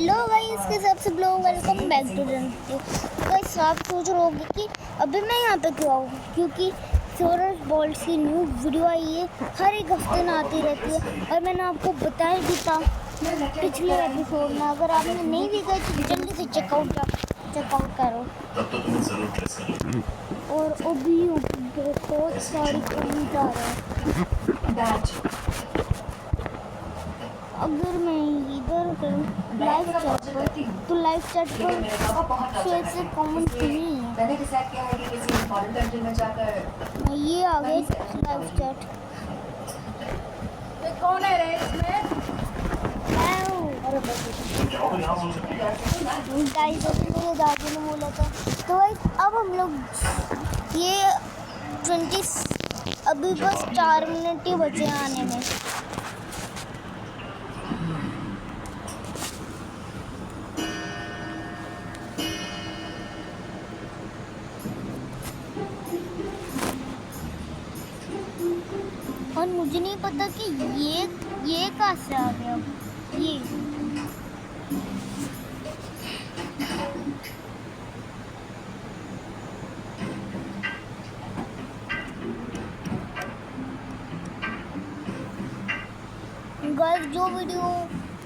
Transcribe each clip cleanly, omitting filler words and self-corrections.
Hello guys, के सबसे लोग वेलकम बैक टू गाइस। आप सोच रहे होंगे कि अभी मैं यहाँ पे क्यों आऊँ, क्योंकि सोलर बॉल्स की न्यू वीडियो आई है, हर एक हफ्ते में आती रहती है। और मैंने आपको बताया भी था पिछले एपिसोड में, अगर आपने नहीं देखा तो जल्दी से चेकआउट करो। तब तो तुम्हें जरूर ट्रेस कर लेंगे। और अभी बहुत सारी कमेंट आ रहे हैं। अगर मैं इधर करूँ लाइव चैट पर, तो लाइव चैट पर से कमेंट नहीं है। मैंने डिसाइड किया है कि किसी इम्पोर्टेंट कंट्री में जाकर ये आ गए लाइव चैट। तो कौन है रे इसमें? जाओ यहाँ सो सकती है। गाइस, मेरे दादी ने बोला था। तो गाइस, अब हम लोग ये 20 अभी बस 4 मिनट ही बचे हैं आने में। और मुझे नहीं पता कि ये कहाँ से आ गया। ये गाइस, जो वीडियो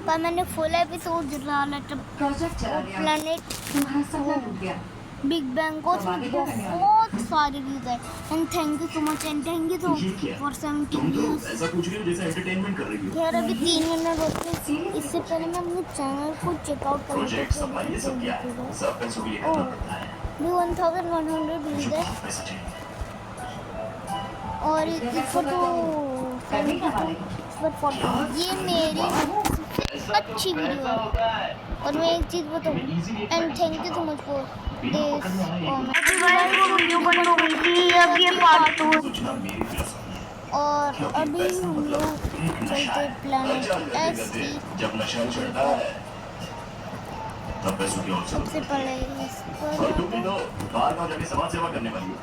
का मैंने फुल एपिसोड डाला था प्रोजेक्ट चला गया, प्लैनेट तुम्हारा सपना टूट गया। बिग बैंग को, बहुत सारे व्यूज है। And thank you so much, and thank you ये क्या? फॉर 70 तुम तो व्यूज। ऐसा पूछ रही हो जैसे एंटरटेनमेन कर रही हो। यार अभी 3 मिनट होते हैं। इससे पहले मैं अपने चैनल को चेकआउट कर प्रोजेक्ट सफाई ये सब क्या है? सब पैसों के लिए करना पड़ता है। भी 1100 व्यूज है। पैसे चाहिए। और इसको तो ये मेरी अच्छी वीडियो है। और मैं एक चीज़ बताऊँ, and thank you so much for this. Video बंद हो गई थी, अब ये पार्ट 2। सोचना मेरी फिलॉसफी है। और क्योंकि अभी पैसा हम मतलब लोग एक नशा चलते है। प्लैनेट अच्छा करते एस करते की। जब नशा चढ़ता है तब पैसों की और सबसे पहले इस और तुम भी तो बाहर गाँव जाके समाज सेवा करने वाली हो।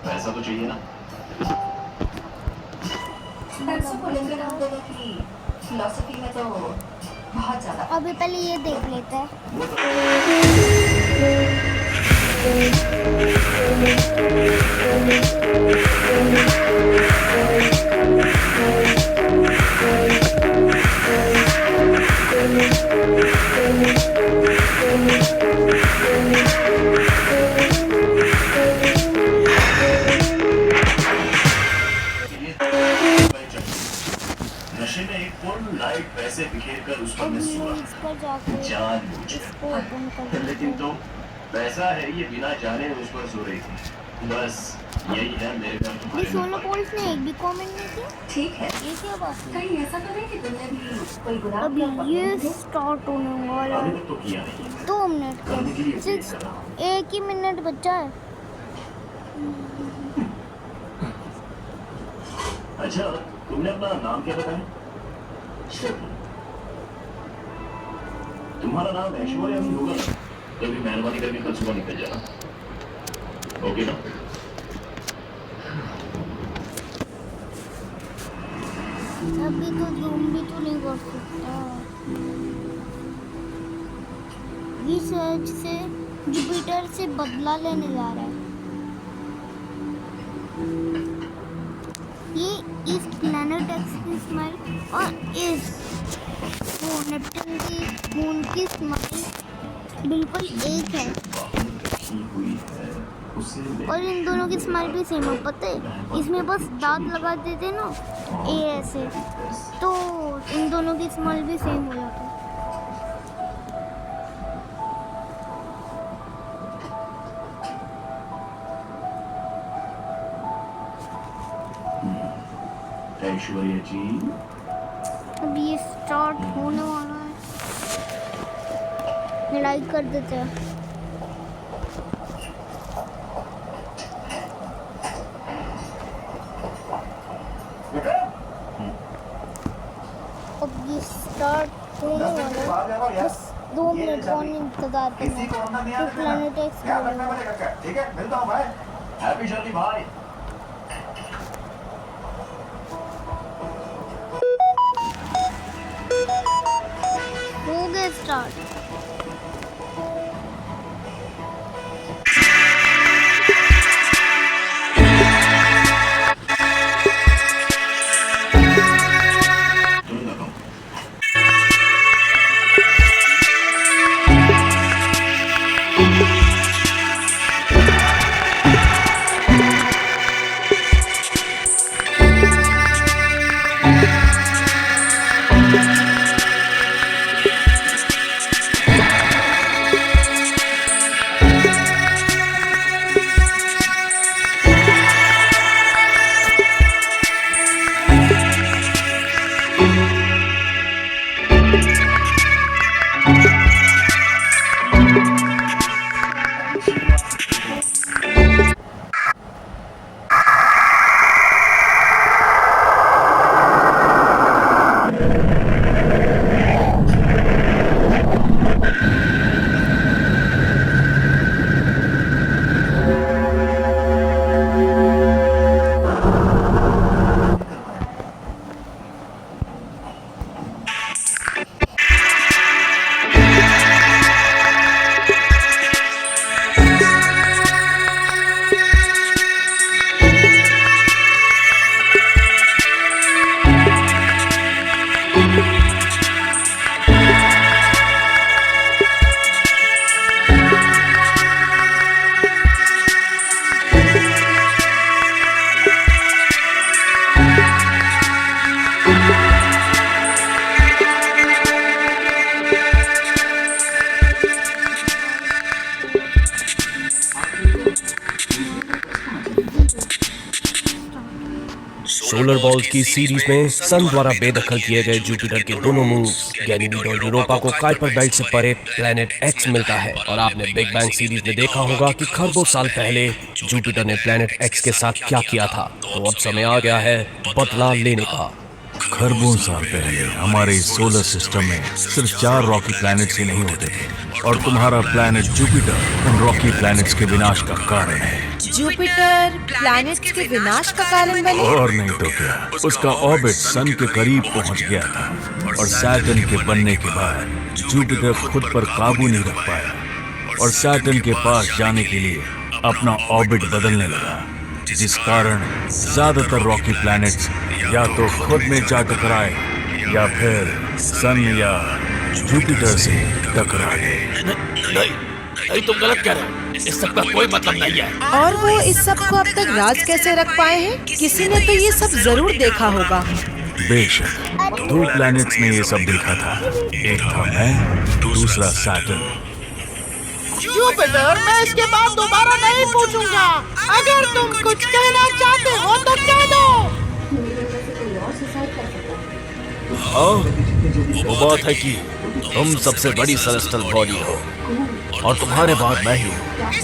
पैसा तो चाहिए ना। पैसों को लेकर हम दोनों की फिलॉसफी में तो बहुत ज्यादा अभी पहले ये देख लेते हैं। नशे में एक फुल लाइट पैसे बिखेर कर उस पर मैं अभी सोया इस पर जाके जानबूझकर। इसको ओपन कर लेकिन तो पैसा है ये बिना जाने उस पर सो रही थी। बस यही है मेरे घर ये तुम्हारे सोलर पॉइंट्स ने एक भी कमेंट नहीं किया। ठीक है। ये क्या बात है? कहीं ऐसा तो नहीं कि तुमने भी कोई गुनाह अभी किया? ये स्टार्ट होने वाला अभी है। तक तो किया नहीं है। 2 मिनट करने के लिए वेट 6 कर रहा हूँ। 1 ही मिनट बचा है। अच्छा तुमने अपना नाम क्या बताया? तुम्हारा नाम ऐश्वर्या भी होगा ना? तो भी मेहरबानी करके कल सुबह निकल जाना। ओके ना? अभी तो जूम भी तो नहीं कर सकता। रिसर्च से जुपिटर से बदला लेने जा रहा है। ये इस प्लैनेट एक्स की स्माइल और इस नेपच्यून की मून की स्माइल बिल्कुल एक है। रखी हुई है उसे और इन दोनों की स्माइल भी सेम है, पता है? इसमें बस दांत लगा देते ना ए ऐसे, तो इन दोनों की स्माइल भी सेम हो जाती है। ऐश्वर्या जी अब ये स्टार्ट होने वाला है। लाइक कर देते हैं। अब ये स्टार्ट होने वाला है। बस 2 मिनट और इंतजार करना है। तो प्लैनेट एक्स ठीक है मिलता हूँ भाई। हैप्पी जर्नी भाई। स्टार्ट। सोलर बॉल्स की सीरीज में सन द्वारा बेदखल किए गए जुपिटर के दोनों मून्स गैनीमीड और यूरोपा को कुइपर बेल्ट से परे प्लेनेट एक्स मिलता है। और आपने बिग बैंग सीरीज में देखा होगा कि खरबों साल पहले जुपिटर ने प्लेनेट एक्स के साथ क्या किया था। तो अब समय आ गया है बदला लेने का। खरबों साल पहले हमारे सोलर सिस्टम में सिर्फ 4 रॉकी प्लैनेट्स ही नहीं होते थे और तुम्हारा प्लैनेट जुपिटर उन रॉकी प्लैनेट्स के विनाश का कारण है। जुपिटर प्लैनेट्स के विनाश का कारण बने? और नहीं तो क्या, उसका ऑर्बिट सन के करीब पहुंच गया था और सैटर्न के बनने के बाद जुपिटर खुद पर काबू नहीं रख पाया और सैटर्न के पास जाने के लिए अपना ऑर्बिट बदलने लगा, जिस कारण ज्यादातर रॉकी प्लैनेट्स या तो खुद में जा टकराए या फिर सन या जुपिटर से टकरा गए। नहीं, तुम गलत कह रहे हो। इस सब का कोई मतलब नहीं है। और वो इस सब को अब तक राज कैसे रख पाए हैं? किसी ने तो ये सब जरूर देखा होगा। बेशक 2 प्लैनेट्स ने ये सब देखा था, एक था मैं, दूसरा सैटर्न। जुपिटर, मैं इसके बाद दोबारा नहीं पूछूंगा। अगर तुम कुछ कहना चाहते हो तो कह दो। वो बात है कि तुम सबसे बड़ी सेलेस्टियल बॉडी हो और तुम्हारे बाद मैं ही हूँ।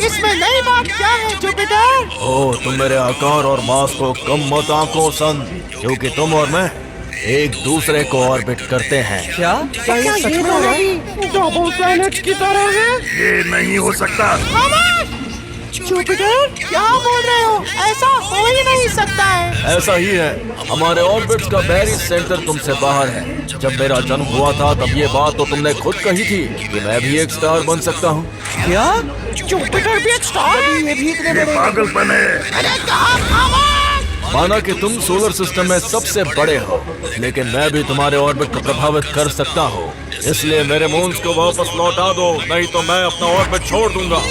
इसमें नई बात क्या है जुपिटर? ओ, तुम मेरे आकार और मास को कम मत आंको सन, क्योंकि तुम और मैं एक दूसरे को ऑर्बिट करते हैं। क्या ये सच में डबल प्लैनेट की तरह है? ये नहीं हो सकता। जुपिटर, क्या बोल रहे हो? ऐसा हो ही नहीं सकता है। ऐसा ही है। हमारे ऑर्बिट्स का बैरी सेंटर तुमसे बाहर है। जब मेरा जन्म हुआ था तब ये बात तो तुमने खुद कही थी कि मैं भी एक स्टार बन सकता हूँ। क्या जुपिटर भी एक स्टार है? ये भी इतने बड़े पागलपन है। अरे कहाँ? माना कि तुम सोलर सिस्टम में सबसे बड़े हो, लेकिन मैं भी तुम्हारे ऑर्बिट को प्रभावित कर सकता हूँ। इसलिए मेरे मून्स को वापस लौटा दो, नहीं तो मैं अपना ऑर्बिट छोड़ दूंगा।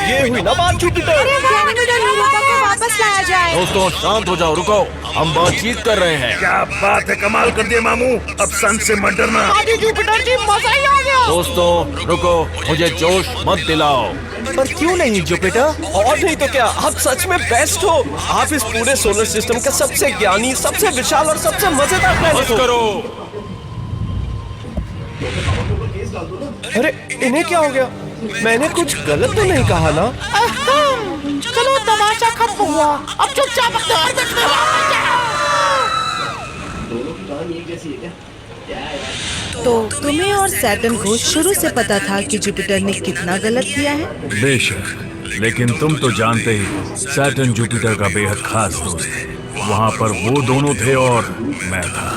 ये हुई ना बात जुपिटर। यूरोपा को वापस लाया जाए। दोस्तों शांत हो जाओ, रुको, हम बातचीत कर रहे हैं। क्या बात है, कमाल कर दिया मामू। अब सन से मत डरना। आदि जुपिटर जी, मजा ही आ गया। दोस्तों रुको, मुझे जोश मत दिलाओ। पर क्यों नहीं जुपिटर? और नहीं तो क्या, आप सच में बेस्ट हो। आप इस पूरे सोलर सिस्टम का सबसे ज्ञानी, सबसे विशाल और सबसे मजेदार प्लैनेट हो। करो। अरे इन्हें क्या हो गया? मैंने कुछ गलत तो नहीं कहा ना? चलो तमाशा खत्म हुआ, अब चुपचाप अपने ऑर्बिट में वापस जाओ। तो तुम्हें और सैटर्न को शुरू से पता था कि जुपिटर ने कितना गलत किया है? बेशक, लेकिन तुम तो जानते ही सैटर्न जुपिटर का बेहद खास दोस्त है। वहाँ पर वो दोनों थे और मैं था।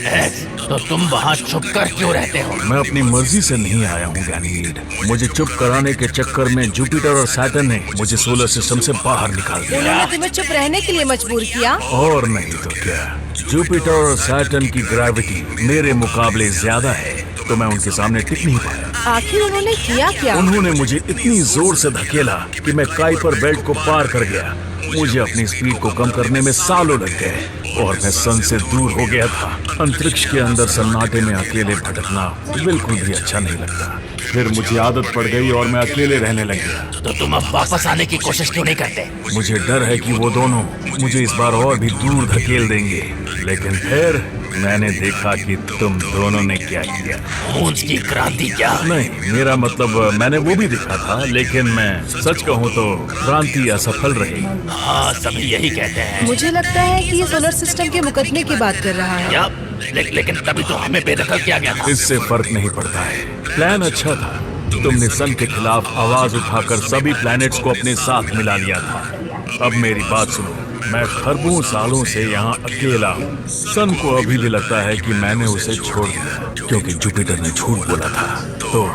तो तुम वहाँ छुप कर क्यों रहते हो? मैं अपनी मर्जी से नहीं आया हूँ गैनीमीड। मुझे चुप कराने के चक्कर में जुपिटर और सैटर्न ने मुझे सोलर सिस्टम से बाहर निकाल दिया। उन्होंने तुम्हें चुप रहने के लिए मजबूर किया? और नहीं तो क्या। जुपिटर और सैटर्न की ग्रेविटी मेरे मुकाबले ज्यादा है, तो मैं उनके सामने टिक नहीं पाया। आखिर उन्होंने किया क्या? उन्होंने मुझे इतनी जोर से धकेला कि मैं काइपर बेल्ट को पार कर गया। मुझे अपनी स्पीड को कम करने में सालों लग गए और मैं सन से दूर हो गया था। अंतरिक्ष के अंदर सन्नाटे में अकेले भटकना बिल्कुल भी अच्छा नहीं लगता। फिर मुझे आदत पड़ गई और मैं अकेले रहने लग गया। तो तुम अब वापस आने की कोशिश क्यों नहीं करते? मुझे डर है कि वो दोनों मुझे इस बार और भी दूर धकेल देंगे। लेकिन फिर मैंने देखा कि तुम दोनों ने क्या किया। मून्स की क्रांति क्या? नहीं, मेरा मतलब मैंने वो भी देखा था, लेकिन मैं सच कहूँ तो क्रांति असफल रही। हाँ, सभी यही कहते हैं। मुझे लगता है कि ये सोलर सिस्टम के मुकदमे की बात कर रहा है। लेकिन तभी तो हमें बेदखल किया गया था। इससे फर्क नहीं पड़ता है। प्लान अच्छा था। तुमने सन के खिलाफ आवाज उठाकर सभी प्लैनेट्स को अपने साथ मिला लिया था। अब मेरी बात सुनो, मैं खरबों सालों से यहाँ अकेला हूँ। सन को अभी भी लगता है कि मैंने उसे छोड़ दिया क्योंकि जुपिटर ने झूठ बोला था। तो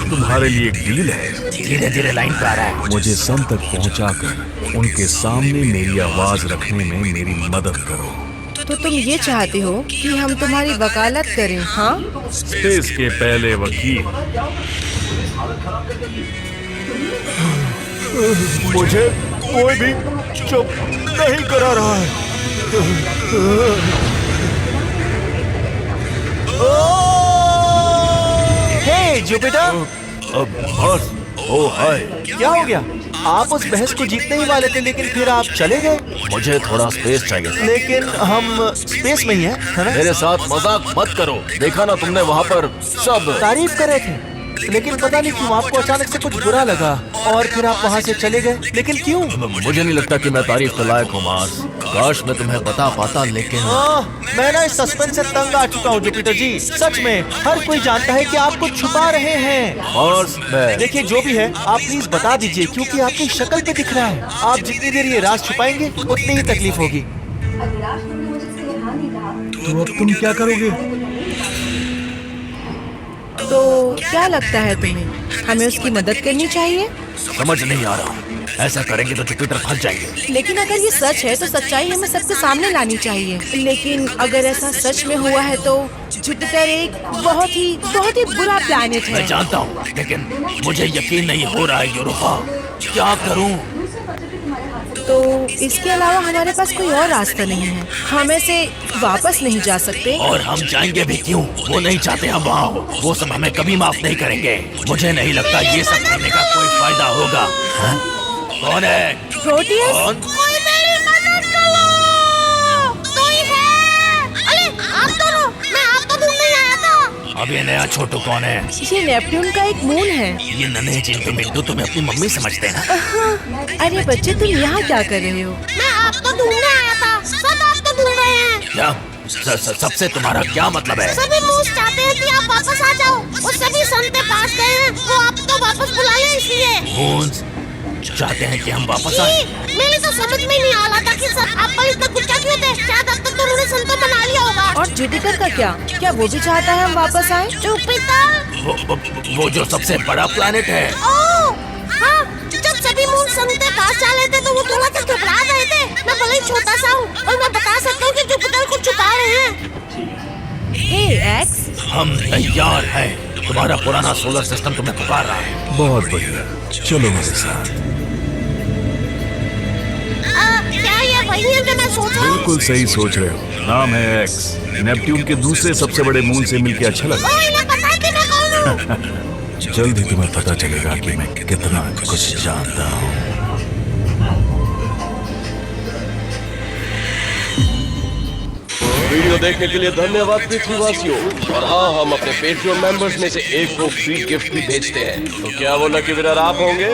तुम्हारे लिए एक डील है। धीरे धीरे लाइन पे आ रहा है। मुझे सन तक पहुँचाकर उनके सामने मेरी आवाज रखने में मेरी मदद करो। तो तुम ये चाहते हो कि हम तुम्हारी वकालत करें? हाँ, स्पेस के पहले वकील। मुझे कोई भी चुप नहीं करा रहा है। हे जुपिटर! बॉस, ओ हाय। क्या हो गया? आप उस बहस को जीतने ही वाले थे, लेकिन फिर आप चले गए। मुझे थोड़ा स्पेस चाहिए। लेकिन हम स्पेस में ही हैं, है ना? मेरे साथ मजाक मत करो। देखा ना तुमने वहाँ पर सब तारीफ कर रहे थे, लेकिन पता नहीं क्यों आपको अचानक से कुछ बुरा लगा और फिर आप वहाँ से चले गए। लेकिन क्यों? मुझे नहीं लगता कि मैं तारीफ के लायक हूँ मार्स। काश मैं तुम्हें बता पाता, लेकिन मैं ना इस सस्पेंस से तंग आ चुका हूँ जुपिटर जी। सच में हर कोई जानता है कि आप कुछ छुपा रहे हैं। मार्स, देखिए जो भी है आप प्लीज बता दीजिए, क्योंकि आपकी शक्ल पे दिख रहा है। आप जितनी देर ये राज छुपाएंगे उतनी ही तकलीफ होगी। तो अब तुम क्या करोगे? तो क्या लगता है तुम्हें, हमें उसकी मदद करनी चाहिए? समझ नहीं आ रहा। ऐसा करेंगे तो जुपिटर फंस जाएंगे। लेकिन अगर ये सच है तो सच्चाई हमें सबके सामने लानी चाहिए। लेकिन अगर ऐसा सच में हुआ है तो जुपिटर एक बहुत ही बुरा प्लैनेट है। मैं जानता हूँ, लेकिन मुझे यकीन नहीं हो रहा है यूरोपा। क्या करूँ? तो इसके अलावा हमारे पास कोई और रास्ता नहीं है। हम ऐसे वापस नहीं जा सकते। और हम जाएंगे भी क्यों? वो नहीं चाहते हम वहाँ हो। वो सब हमें कभी माफ नहीं करेंगे। मुझे नहीं लगता ये सब करने का कोई फायदा होगा। हाँ? कौन है? प्रोटियस? कौन? कोई मेरी मदद करो। कोई है? अरे आप दोनों, मैं आपको ढूंढने आया था। अब ये नया छोटू कौन है? ये नेपट्यून का एक मून है। ये नन्हे चिंटू मिंटू तुम्हें अपनी मम्मी समझते हैं ना? अरे बच्चे, तुम यहाँ क्या कर रहे हो? मैं आपको ढूंढने आया था। सब आपको ढूंढ रहे हैं। क्या? सबसे तुम्हारा क्या मतलब है? सभी मूस चाहते हैं कि आप वापस आ जाओ। और सभी सन के पास गए हैं, वो आपको वापस बुला ले इसलिए। मून्स चाहते हैं कि हम वापस आए? मेरे तो समझ में नहीं आ रहा था कि सब आप पर इतना गुस्सा क्यों थे। शायद अब तक तो उन्होंने सन को मना लिया होगा। और जुपिटर का क्या वो भी चाहता है हम वापस आए? जुपिटर? वो जो सबसे बड़ा प्लैनेट है। ओह हाँ, जब सभी मून सन के पास जा रहे थे तो वो थोड़ा सा घबरा रहे थे। मैं भले ही छोटा सा हूँ और मैं बता सकता हूँ कि जुपिटर को छुपा रहे हैं। हे एक्स, हम तैयार हैं। तुम्हारा पुराना सोलर सिस्टम तुम्हें पुकार रहा है। बहुत बढ़िया, चलो मेरे साथ। क्या ये वही है जो मैं सोच रहा हूँ? बिल्कुल सही सोच रहे हो। नाम है एक्स। नेपट्यून के दूसरे सबसे बड़े मून से मिलकर अच्छा लगा। मैं बता कि मैं कौन हूँ। जल्द ही तुम्हें पता चलेगा कि मैं कितना कुछ जानता हूँ। वीडियो देखने के लिए धन्यवाद पृथ्वीवासियों। और हाँ, हम अपने पेट्रियन मेंबर्स में से एक को फ्री गिफ्ट भी भेजते हैं। तो क्या वो लकी विनर आप होंगे?